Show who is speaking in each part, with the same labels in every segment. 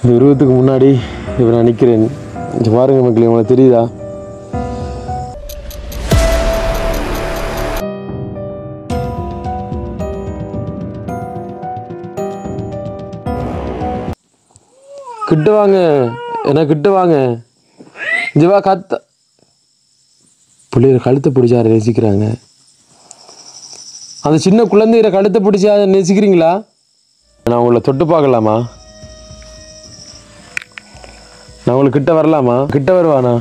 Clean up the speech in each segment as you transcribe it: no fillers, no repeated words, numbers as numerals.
Speaker 1: இந்த உருவத்துக்கு முன்னாடி இப்போ நான் நிற்கிறேன். பாருங்க மக்களே, உங்களுக்கு தெரியுதா? கிட்ட வாங்க, என்ன கிட்ட வாங்க. ஜிவா கத்த பிள்ளைகள் கழுத்தை பிடிச்சி அதை நேசிக்கிறாங்க. அந்த சின்ன குழந்தைய கழுத்தை பிடிச்சி அதை நேசிக்கிறீங்களா? நான் உங்களை தொட்டு பார்க்கலாமா? நான் உங்களுக்கு கிட்ட வரலாமா? கிட்ட வருவானா?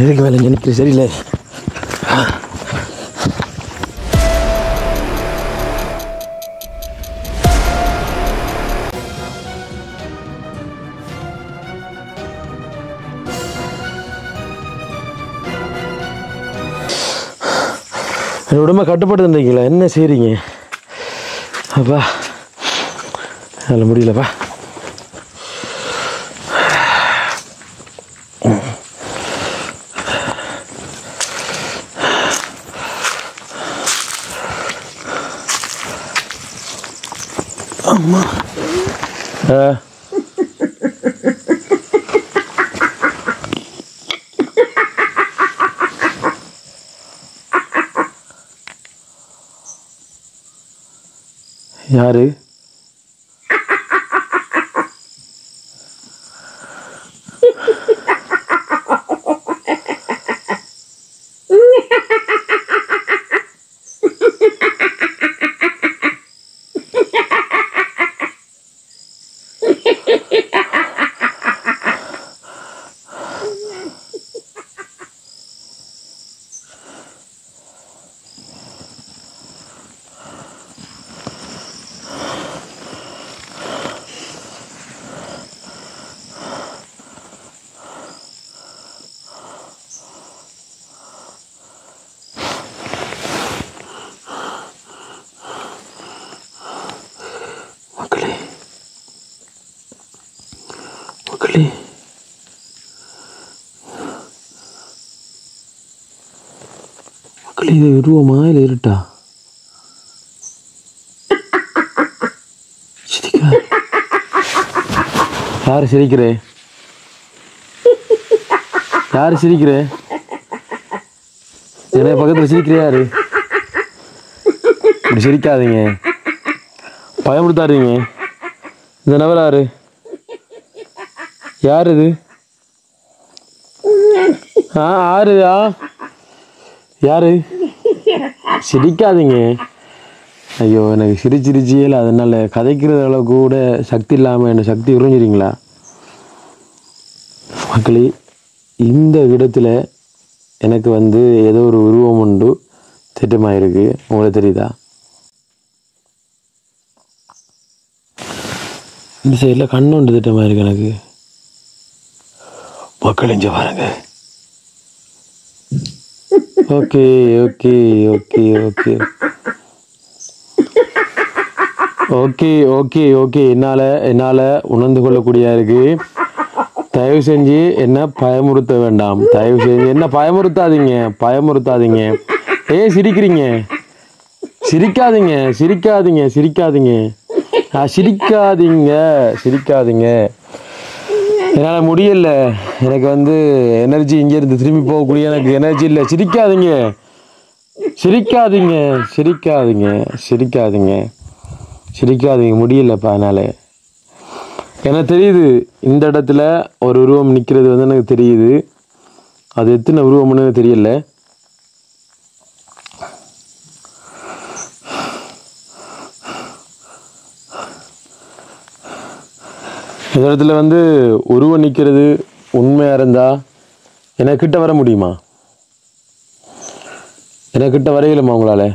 Speaker 1: எதுக்கு வேலை நினைக்கிற? சரியில்லை. உடம்பை கட்டுப்படுத்துறீங்களா? என்ன செய்றீங்க? அப்பா அதில் முடியலப்பா. அம்மா யாரு? மக்களே, மக்களே, மக்களே, இது உருவமா இல்லை இருட்டா? சிரிக்கா? யாரு சிரிக்கிறே? யாரு சிரிக்கிறே? என்ன பக்கத்தில் சிரிக்கிறே? யாரு? இப்படி சிரிக்காதீங்க, பயமுறுத்தாதீங்க. இந்த நபர் யாரு? யார் இது? ஆறுதா? யாரு? சிரிக்காதீங்க. ஐயோ, எனக்கு சிரிச்சிருச்சியல, அதனால கதைக்கிறது அளவுக்கு கூட சக்தி இல்லாமல் என்ன சக்தி உறிஞ்சிறீங்களா? மக்களே, இந்த இடத்துல எனக்கு ஏதோ ஒரு உருவம் உண்டு திட்டமாயிருக்கு. உங்களுக்கு தெரியுதா? இந்த சைடில் கண்ணு உண்டு திட்டமாயிருக்கு எனக்கு. மக்கள் இங்கே பாருங்க. Okay okay okay okay okay okay okay என்னால் உணர்ந்து கொள்ளக்கூடியா இருக்கு. தயவு செஞ்சு என்ன பயமுறுத்த வேண்டாம். தயவு செஞ்சு என்ன பயமுறுத்தாதீங்க. ஏன் சிரிக்கிறீங்க? சிரிக்காதீங்க சிரிக்காதீங்க சிரிக்காதீங்க சிரிக்காதீங்க. என்னால் முடியல. எனக்கு எனர்ஜி இங்கேருந்து திரும்பி போகக்கூடிய எனக்கு எனர்ஜி இல்லை. சிரிக்காதீங்க சிரிக்காதீங்க சிரிக்காதீங்க சிரிக்காதீங்க சிரிக்காதீங்க. முடியலப்பா என்னால். எனக்கு தெரியுது இந்த இடத்துல ஒரு உருவம் நிற்கிறது எனக்கு தெரியுது. அது எத்தனை உருவம்னு தெரியல. இந்த இடத்துல உருவம் நிற்கிறது உண்மையாக இருந்தால் எனக்கிட்ட வர முடியுமா? எனக்கிட்ட வரையிலுமா உங்களால்?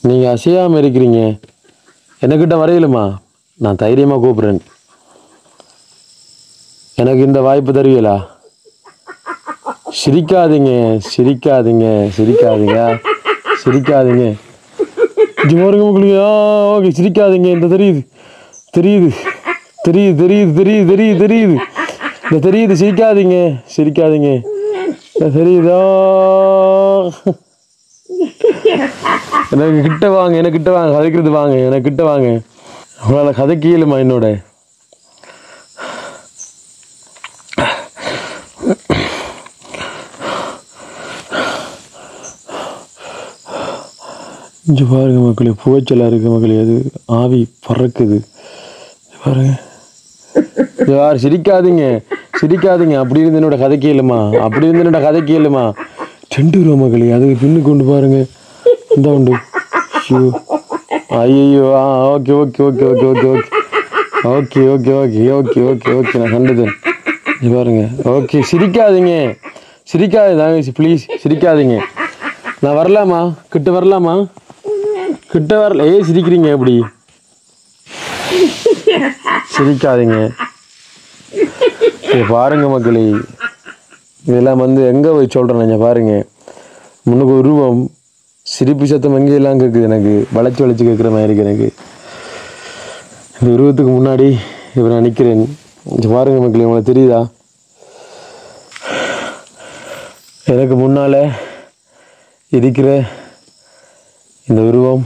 Speaker 1: நீங்கள் அசையாமல் இருக்கிறீங்க. எனக்கிட்ட வரையிலுமா? நான் தைரியமாக கூப்பிட்றேன். எனக்கு இந்த வாய்ப்பு தருவீங்களா? சிரிக்காதீங்க சிரிக்காதீங்க சிரிக்காதீங்க சிரிக்காதீங்க. பாருங்க உங்களுக்கு. ஓகே சிரிக்காதீங்க. இந்த தெரியுது தெரியுது தெரியுது தெரியுது தெரியுது தெரியுது தெரியுது இந்த தெரியுது. சிரிக்காதீங்க சிரிக்காதீங்க. இந்த தெரியுதா? எனக்கு கிட்ட வாங்க, எனக்கு கிட்ட வாங்க, கதைக்கிறது வாங்க, எனக்கு கிட்ட வாங்க. உங்களால் கதைக்கலுமா என்னோட? இங்கே பாருங்க மக்களே, புகைச்சலாக இருக்குது மக்களே. அது ஆவி பறக்குது பாருங்க. யார் சிரிக்காதீங்க சிரிக்காதீங்க. அப்படி இருந்து என்னோட கதை கேளுமா, அப்படி இருந்து என்னோட கதை கேளுமா. 2 ரூபா மக்களே. அதுக்கு பின்னு கொண்டு பாருங்க. இந்த உண்டு. ஐயோ. Okay okay okay okay okay okay okay okay okay okay okay நான் கண்டுதேன். பாருங்க. ஓகே சிரிக்காதீங்க சிரிக்காதீங்க ப்ளீஸ் சிரிக்காதீங்க. நான் வரலாமா? கிட்ட வரலாமா? கிட்ட வரல. சிரிக்கிறீங்க எப்படி? சிரிக்காதீங்க. பாருங்க மக்களே, இதெல்லாம் வந்து எங்கே போய் சொல்கிறேன். பாருங்க, முன்னுக்கு உருவம் சிரிப்பு சத்தம் எங்கெல்லாம் கேட்குது. எனக்கு வளைச்சி வளைச்சி கேட்குற மாதிரி இருக்கு எனக்கு. இந்த உருவத்துக்கு முன்னாடி இப்போ நான் நிற்கிறேன். பாருங்க மக்களே, உங்களுக்கு தெரியுதா? எனக்கு முன்னால் இருக்கிற இந்த உருவம்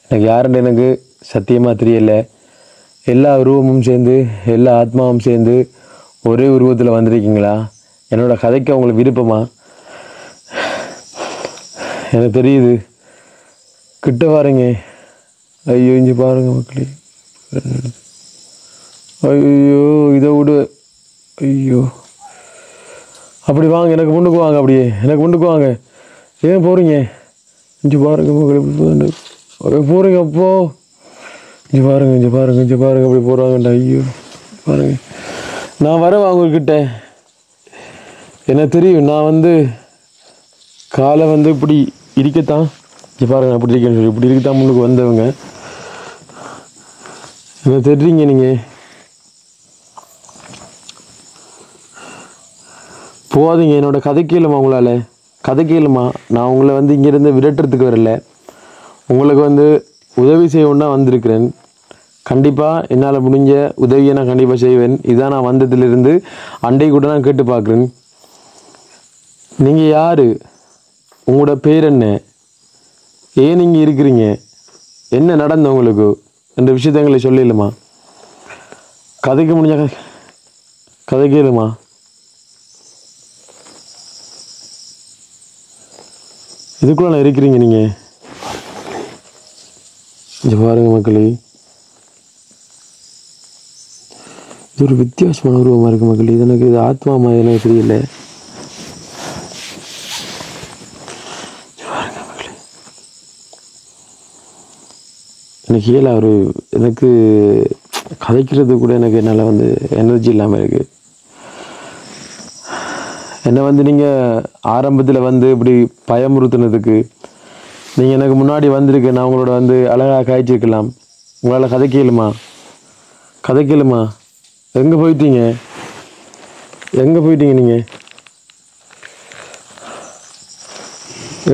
Speaker 1: எனக்கு யாருன்னு எனக்கு சத்தியமாக தெரியலை. எல்லா உருவமும் சேர்ந்து, எல்லா ஆத்மாவும் சேர்ந்து ஒரே உருவத்தில் வந்திருக்கீங்களா? என்னோட கதைக்கு அவங்களுக்கு விருப்பமா? எனக்கு தெரியுது. கிட்ட பாருங்க. ஐயோ இங்கே பாருங்க மக்களே. ஐயோ இதை விடு. ஐயோ அப்படி வாங்க, எனக்கு முன்னுக்கு வாங்க. அப்படியே எனக்கு முன்னுக்கு வாங்க. ஏன் போகிறீங்க? இங்கே பாருங்க மக்களே. போகிறீங்க அப்போ இங்கே பாருங்க, இங்கே பாருங்க, இங்கே பாருங்க. அப்படி போகிறாங்கண்டா. ஐயோ பாருங்க. நான் வரேன் அவங்கக்கிட்ட. எனக்கு தெரியும். நான் வந்து காலை வந்து இப்படி இருக்கத்தான். இங்கே பாருங்க, அப்படி இருக்கேன்னு சொல்லி இப்படி இருக்கத்தான் முன்னுக்கு வந்தவங்க. என்ன தெரியுங்க நீங்கள்? போகாதீங்க. என்னோட கதை கேளுமா? உங்களால் கதை கேளுமா? நான் உங்களை வந்து இங்கேருந்து விரட்டுறதுக்கு வரல. உங்களுக்கு வந்து உதவி செய்யணுன்னா வந்திருக்கிறேன். கண்டிப்பாக என்னால் முடிஞ்ச உதவியை நான் கண்டிப்பாக செய்வேன். இதான் நான் வந்ததுலேருந்து அண்டை கூட நான் கேட்டு பார்க்குறேன். நீங்கள் யார்? உங்களோட பேர் என்ன? ஏன் நீங்கள் இருக்கிறீங்க? என்ன நடந்த உங்களுக்கு என்ற விஷயத்தை எங்களை சொல்லிடலுமா? கதைக்க முடிஞ்ச கதை கேளுமா? இதுக்குள்ள நான் இருக்கிறீங்க நீங்கள்? இங்கே பாருங்க மக்களே, இது ஒரு வித்தியாசமான உருவமாக இருக்குது மக்களே. இது எனக்கு இது ஆத்மாமா எனக்கு தெரியல. பாருங்க மக்களே, எனக்கு ஏழா ஒரு எனக்கு கதைக்கிறது கூட எனக்கு என்னால் வந்து எனர்ஜி இல்லாமல் இருக்குது. என்னை வந்து நீங்கள் ஆரம்பத்தில் வந்து இப்படி பயமுறுத்துனதுக்கு நீங்கள் எனக்கு முன்னாடி வந்திருக்கு. நான் உங்களோட வந்து அழகாக காய்ச்சிருக்கலாம். உங்களால் கதை கேளுமா? கதை கேளுமா? எங்கே போயிட்டீங்க? எங்கே போயிட்டீங்க? நீங்கள்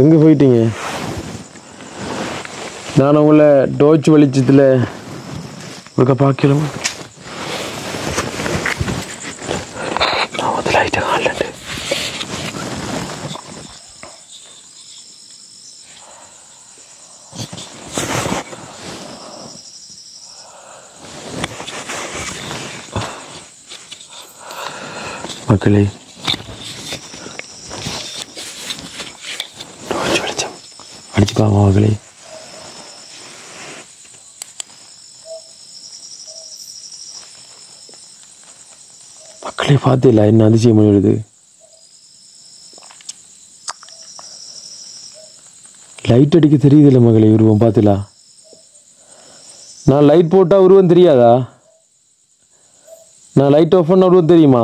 Speaker 1: எங்கே போயிட்டீங்க? நான் உங்களை டோர்ச் வெளிச்சத்தில் ஒருக்கா பார்க்கலாமா? நான் வந்து லைட்டை காணலண்டு. மக்களே, டோர்ச் வெளிச்சம் அடிச்சு பாவா மக்களே. மக்களே பார்த்தில்ல என்ன அதிசயம் எழுது. லைட் அடிக்க தெரியுதில்ல மகளே, உருவம் பார்த்திலா? நான் லைட் போட்டால் உருவம் தெரியாதா? நான் லைட் ஆஃப் பண்ண உருவம் தெரியுமா?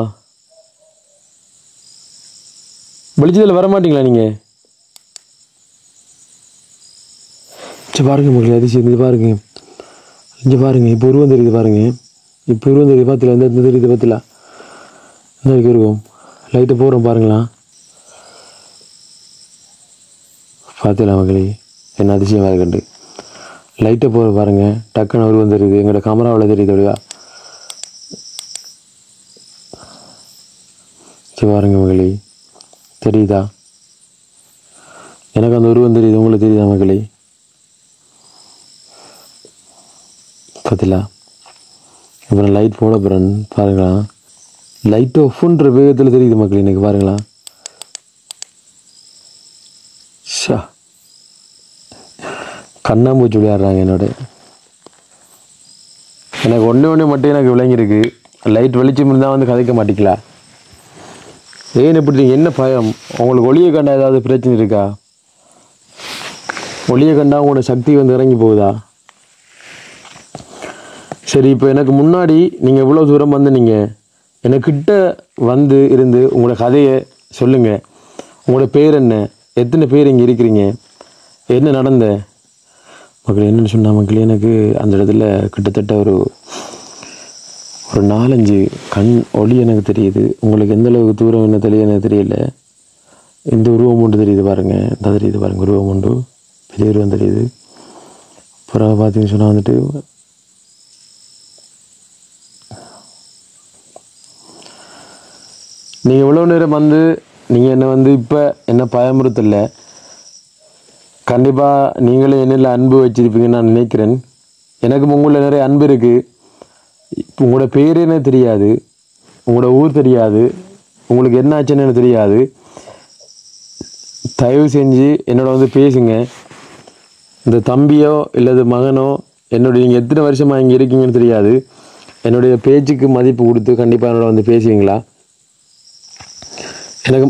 Speaker 1: வெளிச்சத்தில் வர மாட்டீங்களா நீங்கள்? சரி பாருங்க மக்களே, அதிசயம். இது பாருங்க, இங்கே பாருங்க. இப்போ உருவம் தெரியுது பாருங்க. இப்போ உருவம் தெரியுது பார்த்தில? இந்த தெரியுது பார்த்திலா? இந்த உருவம் லைட்டை போகிறோம் பாருங்களா. பார்த்துக்கலாம் மக்களே, என்ன அதிசயமாக இருக்குண்டு. லைட்டை போகிற பாருங்கள், டக்குன்னு உருவம் தெரியுது. எங்களோட கேமராவில் தெரியுது அப்படியா? சரி பாருங்க மகளே, தெரியுதா? எனக்கு அந்த உருவம் தெரியுது, உங்களுக்கு தெரியுதா மகளே? பார்த்தீங்களா? அப்புறம் லைட் போட போகிறேன் பாருங்களா. லைட்டு ஒஃப்ன்ற வேகத்தில் தெரியுது மக்கள். எனக்கு பாருங்களா, ஷா கண்ணாமூச்சி விளையாடுறாங்க என்னோட. எனக்கு ஒன்று மட்டும் எனக்கு விளங்கியிருக்கு. லைட் வெளிச்சம் இருந்தால் வந்து கதைக்க மாட்டிக்கலாம். ஏன் எப்படி, என்ன பயம் உங்களுக்கு? ஒளியை கண்டா ஏதாவது பிரச்சனை இருக்கா? ஒளியை கண்டா உங்களோட சக்தி வந்து இறங்கி போகுதா? சரி, இப்போ எனக்கு முன்னாடி நீங்கள் எவ்வளோ தூரம் வந்து நீங்கள் எனக்கிட்ட வந்து இருந்து உங்களோட கதையை சொல்லுங்கள். உங்களோட பேர் என்ன? எத்தனை பேர் இங்கே இருக்கிறீங்க? என்ன நடந்த மக்கள்? என்னென்னு சொன்னால் மக்கள், எனக்கு அந்த இடத்துல கிட்டத்தட்ட ஒரு 4-5 கண் ஒளி எனக்கு தெரியுது. உங்களுக்கு எந்த அளவுக்கு தூரம் என்ன தெரியும் எனக்கு தெரியல. இந்த உருவம் ஒன்று தெரியுது பாருங்கள், இந்த தெரியுது பாருங்கள், உருவம் ஒன்று பெரிய உருவம் தெரியுது. அப்புறம் பார்த்தீங்கன்னு சொன்னால் வந்துட்டு நீங்கள் இவ்வளோ நேரம் வந்து நீங்கள் என்னை வந்து இப்போ என்ன பயமுறுத்தலை. கண்டிப்பாக நீங்களே என்னில் அன்பு வச்சுருப்பீங்கன்னு நான் நினைக்கிறேன். எனக்கும் உங்களில் நிறைய அன்பு இருக்குது. இப்போ உங்களோட பேர் என்ன தெரியாது, உங்களோட ஊர் தெரியாது, உங்களுக்கு என்ன ஆச்சுன்னு எனக்கு தெரியாது. தயவு செஞ்சு என்னோட வந்து பேசுங்க. இந்த தம்பியோ இல்லது மகனோ என்னுடைய நீங்கள் எத்தனை வருஷமாக இங்கே இருக்கீங்கன்னு தெரியாது. என்னுடைய பேச்சுக்கு மதிப்பு கொடுத்து கண்டிப்பாக என்னோட வந்து பேசுவீங்களா? எனக்கு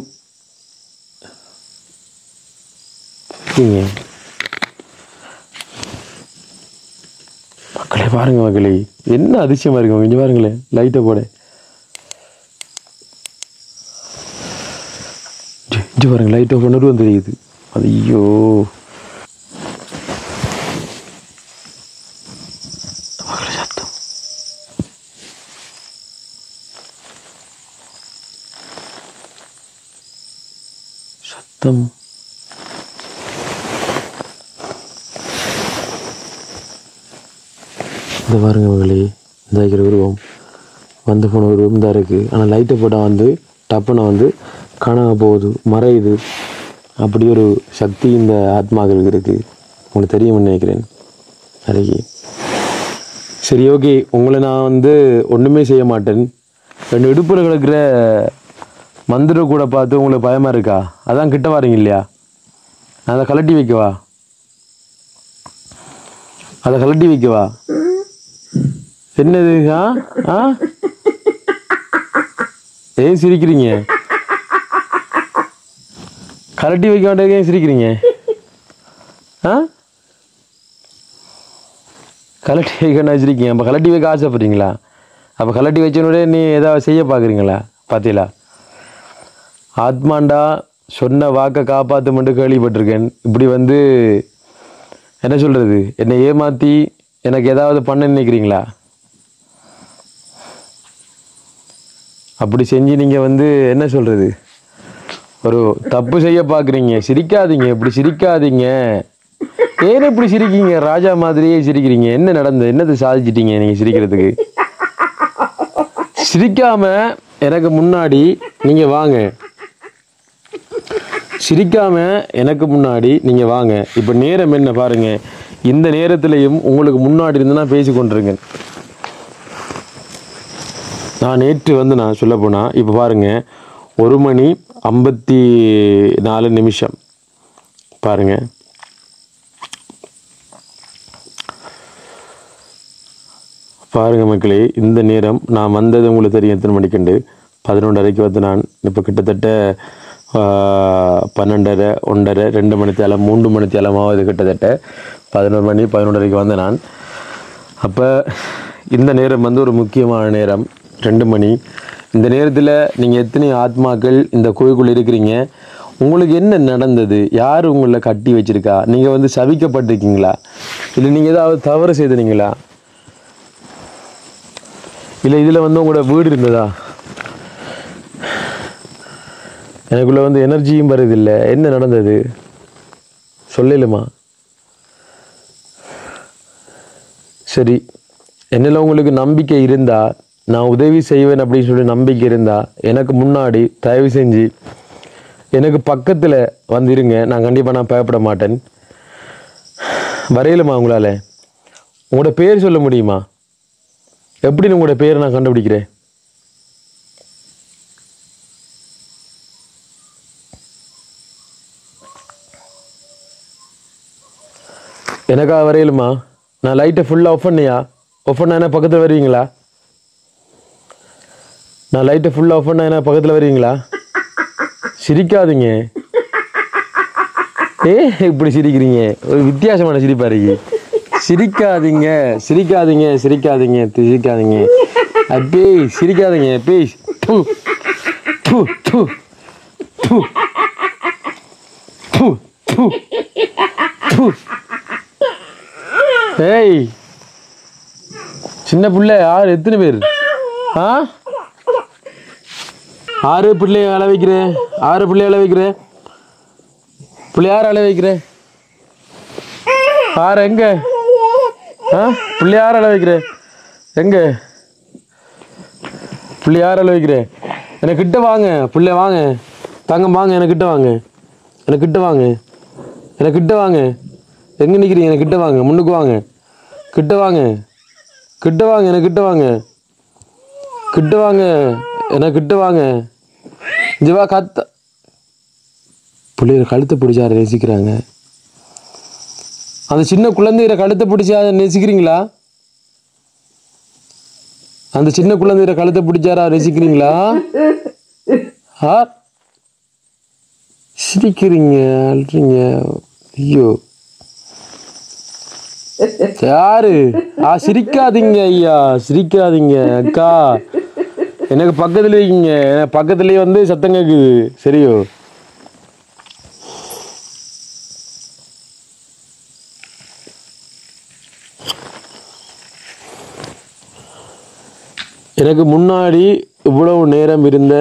Speaker 1: மக்களே பாருங்க மக்களே, என்ன அதிசயமா இருக்கு. கொஞ்சம் பாருங்களேன், லைட்டை போட பாருங்க, லைட்டை உணர்வும் தெரியுது. ஐயோ சத்தம். சத்தம் இந்த பாருங்க மகளே, இந்த இருக்கிற உருவம் வந்து போன உருவம் தான் இருக்குது. ஆனால் லைட்டை போட்டால் வந்து டப்புனை வந்து காணாமல் போகுது, மறையுது. அப்படி ஒரு சக்தி இந்த ஆத்மாக்களுக்கு இருக்குது. உங்களுக்கு தெரியும்னு நினைக்கிறேன். அழகி சரி, ஓகே. உங்களை நான் வந்து ஒன்றுமே செய்ய மாட்டேன். 2 இடுப்பில் கிடக்கிற மந்திர கூட பார்த்து உங்களுக்கு பயமாக இருக்கா? அதான் கிட்ட வாரீங்க இல்லையா? நான் அதை கலட்டி வைக்கவா? அதை கலட்டி வைக்கவா? என்னது? ஏன் சிரிக்கிறீங்க? கலட்டி வைக்க மாட்டேங்க, ஏன் சிரிக்கிறீங்க? கலட்டி வைக்க வச்சிருக்கீங்க. அப்போ கலட்டி வைக்க ஆசைப்படுறீங்களா? அப்போ கலட்டி வச்சனோட நீ ஏதாவது செய்ய பார்க்குறீங்களா? பார்த்தீங்களா? ஆத்மாண்டா சொன்ன வாக்கை காப்பாற்ற மட்டும் கேள்விப்பட்டிருக்கேன். இப்படி வந்து என்ன சொல்கிறது, என்னை ஏமாற்றி எனக்கு ஏதாவது பண்ண நினைக்கிறீங்களா? அப்படி செஞ்சு நீங்கள் வந்து என்ன சொல்கிறது, ஒரு தப்பு செய்ய பார்க்குறீங்க. சிரிக்காதீங்க, இப்படி சிரிக்காதீங்க. ஏன் இப்படி சிரிக்கீங்க? ராஜா மாதிரியே சிரிக்கிறீங்க. என்ன நடந்தது? என்னது சாதிச்சிட்டீங்க நீங்கள் சிரிக்கிறதுக்கு? சிரிக்காம எனக்கு முன்னாடி நீங்கள் வாங்க. சிரிக்காம எனக்கு முன்னாடி நீங்கள் வாங்க. இப்போ நேரம் என்ன பாருங்க. இந்த நேரத்திலையும் உங்களுக்கு முன்னாடி இருந்து நான் பேசி கொண்டிருங்க. நான் நேற்று வந்து நான் சொல்ல போனால் இப்போ பாருங்கள், 1:54 பாருங்கள். பாருங்கள் மக்களே, இந்த நேரம் நான் வந்தது உங்களுக்கு தெரியும் எத்தனை மணிக்குண்டு. 11:30 வந்து நான் இப்போ கிட்டத்தட்ட 12:30, 1:30, 2 மணித்தேலம், 3 மணித்தேலமாவது கிட்டத்தட்ட 11 மணி 11:30 வந்து நான். அப்போ இந்த நேரம் வந்து ஒரு முக்கியமான நேரம், 2 மணி. இந்த நேரத்தில் நீங்கள் எத்தனை ஆத்மாக்கள் இந்த கோயிலுக்குள்ளே இருக்கிறீங்க? உங்களுக்கு என்ன நடந்தது? யார் உங்களை கட்டி வச்சிருக்கா? நீங்கள் வந்து சபிக்கப்பட்டிருக்கீங்களா? இல்லை நீங்கள் ஏதாவது தவறு செய்தீங்களா? இல்லை இதில் வந்து உங்களோட வீடு இருந்ததா? எனக்குள்ளே வந்து எனர்ஜியும் வருதில்லை. என்ன நடந்தது? சொல்லலுமா? சரி, என்னில் உங்களுக்கு நம்பிக்கை இருந்தா, நான் உதவி செய்வேன் அப்படின்னு சொல்லி நம்பிக்கை இருந்தா, எனக்கு முன்னாடி தயவு செஞ்சு எனக்கு பக்கத்தில் வந்துருங்க. நான் கண்டிப்பாக நான் பயப்பட மாட்டேன். வரையலுமா உங்களால்? உங்களோட பேர் சொல்ல முடியுமா? எப்படின்னு உங்களோட பேரை நான் கண்டுபிடிக்கிறேன்? எனக்காக வரையலுமா? நான் லைட்டை ஃபுல்லாக ஆஃப் பண்ணியா? ஆஃப் பண்ணா என்ன பக்கத்தில் வருவீங்களா? நான் லைட்டை ஃபுல்லாக ஆஃப் பண்ணா என்ன பக்கத்தில் வருவீங்களா? சிரிக்காதீங்க. இப்படி சிரிக்கிறீங்க, ஒரு வித்தியாசமான சிரிப்பா இருக்கு. சிரிக்காதீங்க சிரிக்காதீங்க சிரிக்காதீங்க சிரிக்காதீங்க. அப்பேய் சிரிக்காதீங்க. பேய் ஏய், சின்ன பிள்ளை யார்? எத்தனை பேர்? 6 பிள்ளைய அழ வைக்கிறேன். 6 பிள்ளைய அழ வைக்கிறேன். பிள்ளை யார் அழ வைக்கிறேன்? யார்? எங்க? பிள்ளை யார் அழ வைக்கிறேன்? எங்க பிள்ளை யார் அழ வைக்கிறேன்? எனக்கு கிட்ட வாங்க. பிள்ளை வாங்க, தங்கம் வாங்க, எனக்கு கிட்ட வாங்க. எனக்கு கிட்ட வாங்க. எனக்கு கிட்ட வாங்க. எங்கே நிற்கிறீங்க? எனக்கு கிட்ட வாங்க. முன்னுக்கு வாங்க. கிட்ட வாங்க. கிட்ட வாங்க. எனக்கு கிட்ட வாங்க. கிட்ட வாங்க. எனக்கு கிட்ட வாங்க. ஜிவா கத்த. பிள்ளைய கழுத்தை பிடிச்சி அதை நேசிக்கிறாங்க. அந்த சின்ன குழந்தைய கழுத்தை பிடிச்சி அதை நேசிக்கிறீங்களா? அந்த சின்ன குழந்தைய கழுத்தை பிடிச்சாரா நேசிக்கிறீங்களா? சிரிக்கிறீங்க, அழுறீங்க. ஐயோ, யாரு? சிரிக்காதீங்க ஐயா, சிரிக்காதீங்க அக்கா. எனக்கு பக்கத்துல இருக்கீங்க. பக்கத்துலயே வந்து சத்தம் கேக்குது. சரியோ? எனக்கு முன்னாடி இவ்வளவு நேரம் இருந்த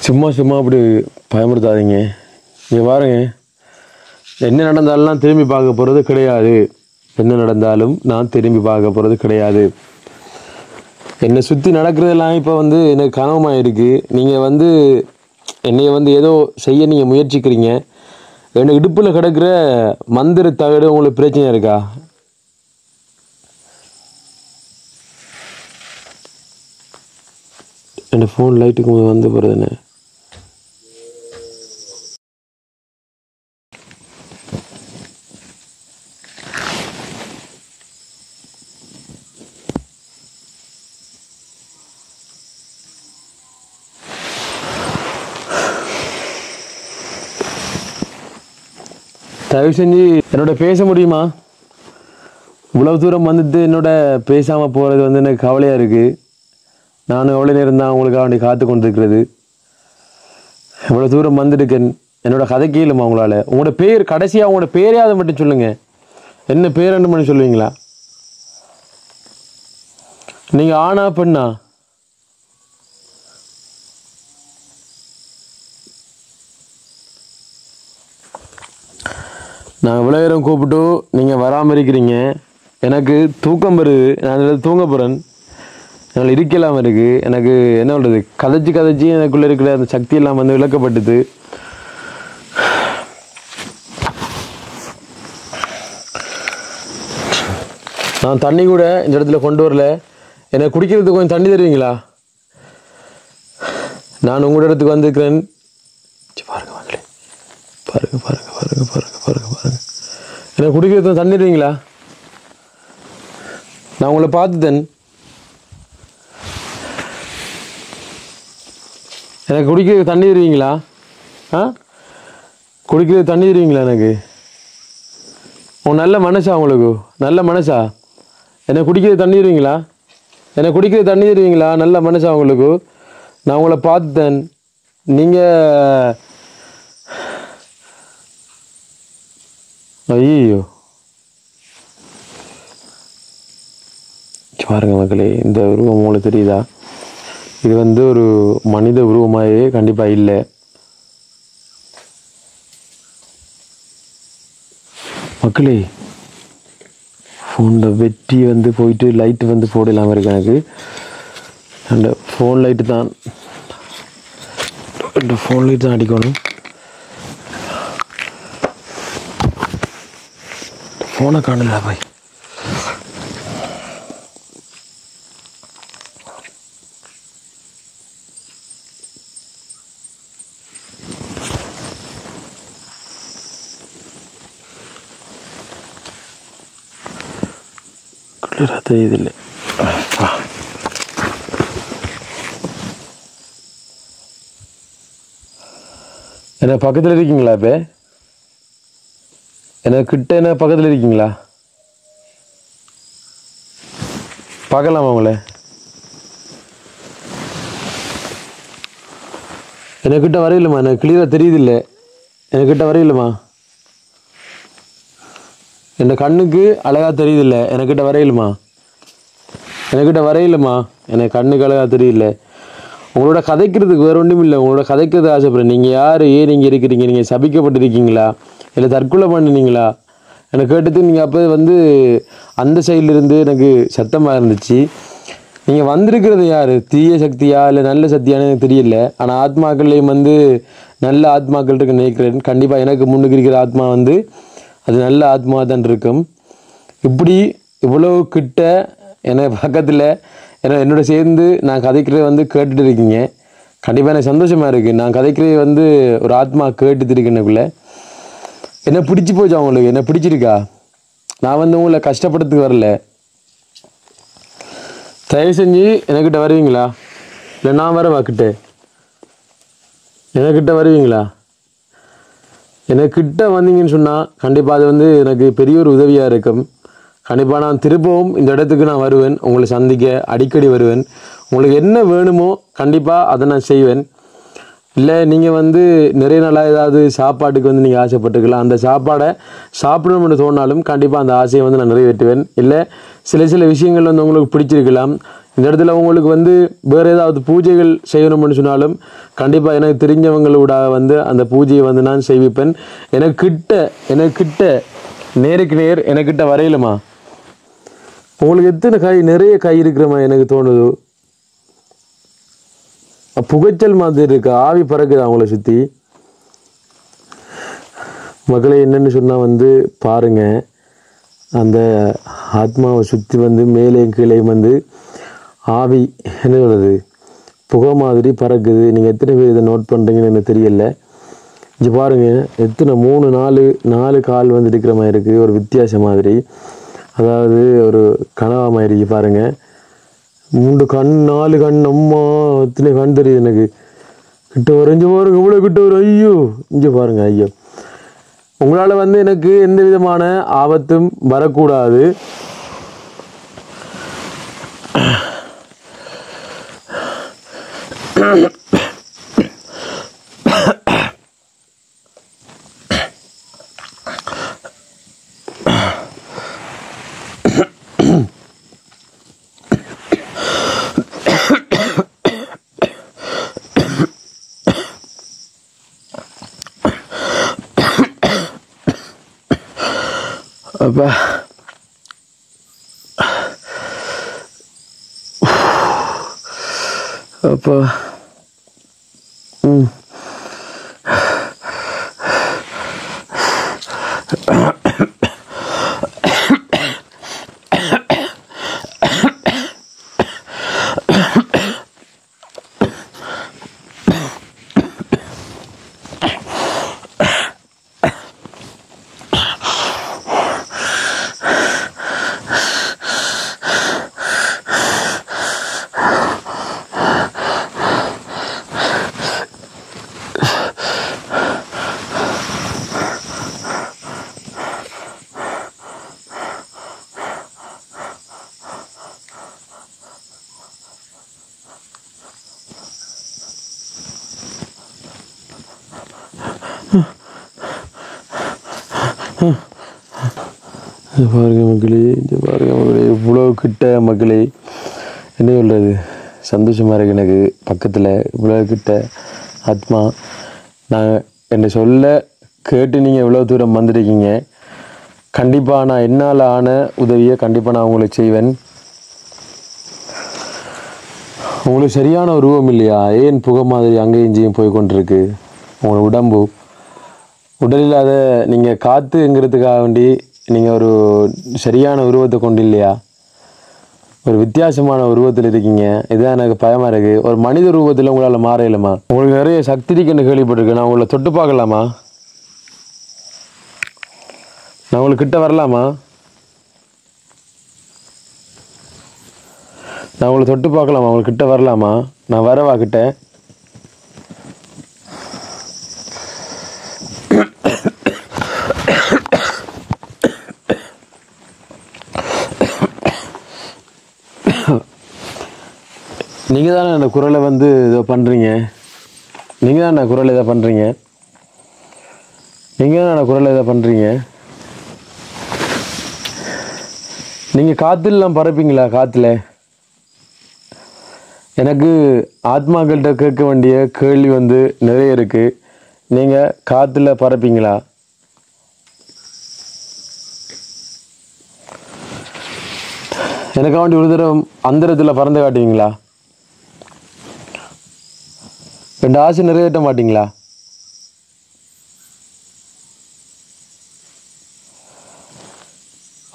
Speaker 1: சும்மா சும்மா அப்படி பயமுறுத்தாதீங்க. இங்கே பாருங்க, என்ன நடந்தாலும் திரும்பி பார்க்க போகிறது கிடையாது. என்ன நடந்தாலும் நான் திரும்பி பார்க்க போகிறது கிடையாது. என்னை சுற்றி நடக்கிறதெல்லாம் இப்போ வந்து எனக்கு கனவமாக இருக்குது. நீங்கள் வந்து என்னைய வந்து ஏதோ செய்ய நீங்கள் முயற்சிக்கிறீங்க. எனக்கு இடுப்பில் கிடக்கிற மந்திர தகடு உங்களுக்கு பிரச்சனை இருக்கா? என் ஃபோன் லைட்டுக்கு வந்து போகிறதுன்னு தயவு செஞ்சு என்னோட பேச முடியுமா? இவ்வளவு தூரம் வந்துட்டு என்னோட பேசாமல் போகிறது வந்து எனக்கு கவலையாக இருக்குது. நானும் எவ்வளோ நேரம் தான் உங்களுக்காக வேண்டி காத்து கொண்டிருக்கிறது. இவ்வளோ தூரம் வந்துட்டுக்கேன். என்னோட கதை கேளுமா உங்களால்? உங்களோட பேர் கடைசியாக உங்களோட பேரையாவது மட்டும் சொல்லுங்கள். என்ன பேர் என்ன பண்ணி சொல்லுவீங்களா? நீங்கள் ஆனா பெண்ணா? நான் இவ்வளோ நேரம் கூப்பிட்டு நீங்கள் வராமல் இருக்கிறீங்க. எனக்கு தூக்கம் வருது. நான் இதில் தூங்க போகிறேன். என்னால் இருக்கலாம் இருக்குது. எனக்கு என்ன சொல்கிறது, கதைச்சி கதைச்சி எனக்குள்ளே இருக்கிற அந்த சக்தி எல்லாம் வந்து விளக்கப்பட்டது. நான் தண்ணி கூட இந்த இடத்துல கொண்டு வரல. எனக்கு குடிக்கிறதுக்கு கொஞ்சம் தண்ணி தருவீங்களா? நான் உங்களோட இடத்துக்கு வந்திருக்கிறேன். பாருங்க மக்களே, பாருங்க பாருங்க பாருங்க பாருங்க பாருங்க பாருங்க. எனக்கு குடிக்கிறதுக்கு தண்ணி தருவீங்களா? நான் உங்களை பார்த்துட்டேன். எனக்கு குடிக்கிறதுக்கு தண்ணி தருவீங்களா? குடிக்கிறது தண்ணி தருவீங்களா? எனக்கு நல்ல மனசா? உங்களுக்கு நல்ல மனசா? எனக்கு குடிக்கிறது தண்ணி தருவீங்களா? எனக்கு குடிக்கிற தண்ணி தருவீங்களா? நல்ல மனுஷன் உங்களுக்கு. நான் உங்களை பார்த்துட்டேன். நீங்கள் ஐயோ பாருங்க மக்களே, இந்த உருவம் உங்களுக்கு தெரியுதா? இது வந்து ஒரு மனித உருவமாகவே கண்டிப்பாக இல்லை. மக்களே, ஃபோனில் வெட்டி வந்து போயிட்டு லைட்டு வந்து போடலாமல் இருக்கு எனக்கு. அந்த ஃபோன் லைட்டு தான், இந்த ஃபோன் லைட் தான் அடிக்கணும். ஃபோனை காணல பாய். தெரியுதில்லை. என்ன பக்கத்தில் இருக்கீங்களா? இப்போ என்ன கிட்ட என்ன பக்கத்தில் இருக்கீங்களா? பார்க்கலாமா உங்களை? என்கிட்ட வரையிலுமா? எனக்கு கிளியராக தெரியுதில்லை. என்கிட்ட வரையிலுமா? என் கண்ணுக்கு அழகாக தெரியுதில்லை. என்கிட்ட வரையிலுமா? என்கிட்ட வரையிலுமா? எனக்கு கண்ணுக்கு அழகாக தெரியல. உங்களோட கதைக்கிறதுக்கு வேறு ஒன்றும் இல்லை. உங்களோட கதைக்கிறது ஆசைப்படுறேன். நீங்கள் யார்? ஏன் நீங்கள் இருக்கிறீங்க? நீங்கள் சபிக்கப்பட்டிருக்கீங்களா? இல்லை தற்கொலை பண்ணினீங்களா? எனக்கு கேட்டது. நீங்கள் அப்போ வந்து அந்த சைட்லேருந்து எனக்கு சத்தமாக இருந்துச்சு. நீங்கள் வந்திருக்கிறது யார்? தீய சக்தியா இல்லை நல்ல சக்தியானு எனக்கு தெரியல. ஆனால் ஆத்மாக்கள்லேயும் வந்து நல்ல ஆத்மாக்கள் இருக்குன்னு நினைக்கிறேன். கண்டிப்பாக எனக்கு முன்னுக்கு இருக்கிற ஆத்மா வந்து அது நல்ல ஆத்மா தான் இருக்கும். இப்படி இவ்வளோ கிட்ட என்னை பக்கத்தில் என்னோட சேர்ந்து நான் கதைக்கிறத வந்து கேட்டுட்டு இருக்கீங்க. கண்டிப்பாக எனக்கு சந்தோஷமாக இருக்குது. நான் கதைக்கிறத வந்து ஒரு ஆத்மா கேட்டுட்டு இருக்கேன்னுக்குள்ள என்ன பிடிச்சி போச்சு. அவங்களுக்கு என்ன பிடிச்சிருக்கா? நான் வந்து உங்களை கஷ்டப்படுறதுக்கு வரல. தயவு செஞ்சு என்கிட்ட வருவீங்களா? இல்லை நான் வர வாக்கிட்ட என்கிட்ட வருவீங்களா? எனக்கிட்ட வந்தீங்கன்னு சொன்னால் கண்டிப்பாக அது வந்து எனக்கு பெரிய ஒரு உதவியாக இருக்கும். கண்டிப்பாக நான் திரும்பவும் இந்த இடத்துக்கு நான் வருவேன். உங்களை சந்திக்க அடிக்கடி வருவேன். உங்களுக்கு என்ன வேணுமோ கண்டிப்பாக அதை நான் செய்வேன். இல்லை நீங்கள் வந்து நிறைய நாளாக ஏதாவது சாப்பாட்டுக்கு வந்து நீங்கள் ஆசைப்பட்டுக்கலாம். அந்த சாப்பாடை சாப்பிடணும்னு தோணாலும் கண்டிப்பாக அந்த ஆசையை வந்து நான் நிறைவேற்றுவேன். இல்லை சில விஷயங்கள் வந்து உங்களுக்கு பிடிச்சிருக்கலாம். இந்த இடத்துல உங்களுக்கு வந்து வேறு ஏதாவது பூஜைகள் செய்யணும்னு சொன்னாலும் கண்டிப்பாக எனக்கு தெரிஞ்சவங்களோட வந்து அந்த பூஜையை வந்து நான் செய்விப்பேன். எனக்கிட்ட நேருக்கு நேர் எனக்கிட்ட வரையிலுமா? உங்களுக்கு எத்தனை கை? நிறைய கை இருக்கிறமா எனக்கு தோணுது. புகைச்சல் மாதிரி இருக்கு. ஆவி பறக்குது அவங்கள சுற்றி. மக்களை என்னன்னு சொன்னால் வந்து பாருங்க, அந்த ஆத்மாவை சுற்றி வந்து மேலே கீழே வந்து ஆவி என்ன சொல்கிறது புகை மாதிரி பறக்குது. நீங்கள் எத்தனை பேர் இதை நோட் பண்ணுறீங்கன்னு எனக்கு தெரியல. இங்கே பாருங்கள், எத்தனை 3-4 கால் வந்து இருக்கிற மாதிரி இருக்குது. ஒரு வித்தியாசம் மாதிரி, அதாவது ஒரு கனவா மாதிரி பாருங்கள். 3 கண் 4 கண். அம்மா எத்தனை கண் தெரியுது எனக்கு. கிட்ட வரைஞ்சு பாருங்க, இவ்வளோ கிட்ட வரும். ஐயோ இங்கே பாருங்க. ஐயோ, உங்களால் வந்து எனக்கு எந்த விதமான ஆபத்தும் வரக்கூடாது. அப்பா அப்பா இது பாருங்க மக்களே, இது பாருங்க மக்களே, இவ்வளோ கிட்ட மக்களே, என்ன சொல்கிறது, சந்தோஷமாக இருக்குது எனக்கு. பக்கத்தில் இவ்வளோ கிட்ட ஆத்மா. நான் என்னை சொல்ல கேட்டு நீங்கள் இவ்வளோ தூரம் வந்திருக்கீங்க. கண்டிப்பாக நான் என்னால் ஆன உதவியை கண்டிப்பாக நான் உங்களுக்கு செய்வேன். உங்களுக்கு சரியான உருவம் இல்லையா? ஏன் புகை மாதிரி அங்கேயும் இங்கேயும் போய் கொண்டிருக்கு உங்களோட உடம்பு? உடலில் அதை நீங்கள் காற்றுங்கிறதுக்காக வேண்டி நீங்கள் ஒரு சரியான உருவத்தை கொண்டு இல்லையா? ஒரு வித்தியாசமான உருவத்தில் இருக்கீங்க. இதுதான் எனக்கு பயமாக இருக்குது. ஒரு மனித உருவத்தில் உங்களால் மாற இயலுமா? உங்களுக்கு நிறைய சக்தி இருக்குன்னு கேள்விப்பட்டிருக்கேன். நான் உங்களை தொட்டு பார்க்கலாமா? நான் உங்களுக்கு கிட்ட வரலாமா? நான் உங்களை தொட்டு பார்க்கலாமா? உங்களுக்கு கிட்ட வரலாமா? நான் வரவா கிட்ட? நீங்கள் தானே அந்த குரலை வந்து இதை பண்ணுறீங்க. நீங்கள் தானே குரலை இதை பண்ணுறீங்க. நீங்கள் தானே குரலை இதை பண்ணுறீங்க. நீங்கள் காற்றுலாம் பறப்பீங்களா? காற்றுல எனக்கு ஆத்மாக்கள்கிட்ட கேட்க வேண்டிய கேள்வி வந்து நிறைய இருக்குது. நீங்கள் காற்றுல பறப்பீங்களா? எனக்காக வேண்டி ஒரு தடவை அந்தரத்தில் பறந்து காட்டுவீங்களா? 2 ஆசை நிறைவேற்ற மாட்டீங்களா?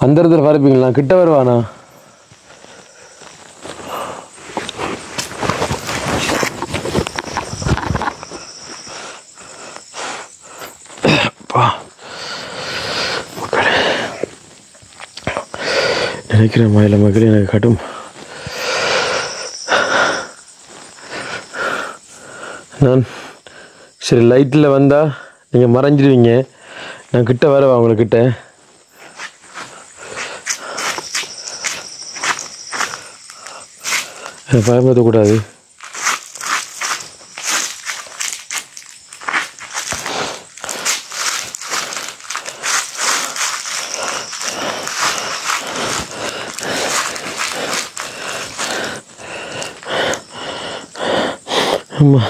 Speaker 1: அந்தரத்தில் பறப்பீங்களா? கிட்ட வருவானா? நினைக்கிற மயில மக்கள் எனக்கு கட்டும். நான் சரி லைட்டில் வந்தால் நீங்கள் மறைஞ்சிடுவீங்க. நான் கிட்ட வரவா உங்கள்கிட்ட? பயன்படுத்தக்கூடாது. ஆமாம்,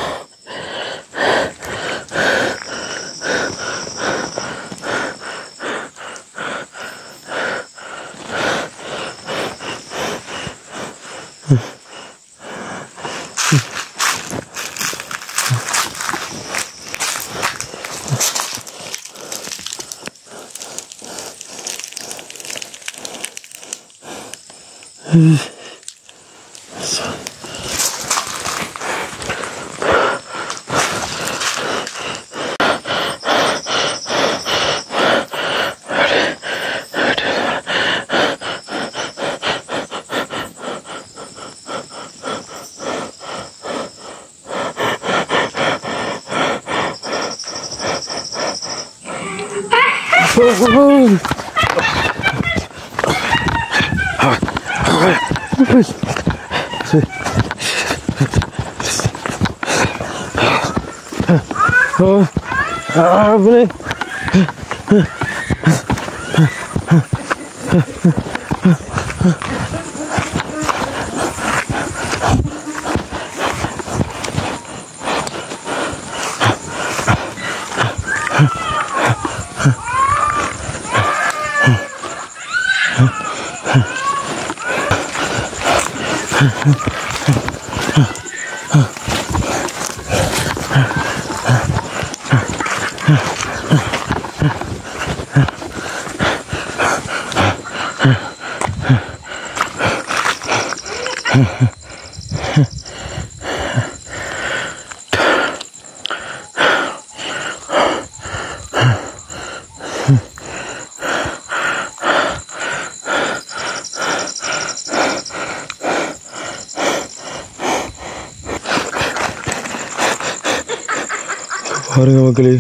Speaker 1: பாருங்க மக்களே,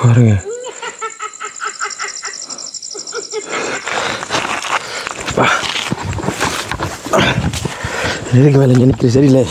Speaker 1: பாருங்க. இதுக்கு மேலே எனக்கு சரியில்லை.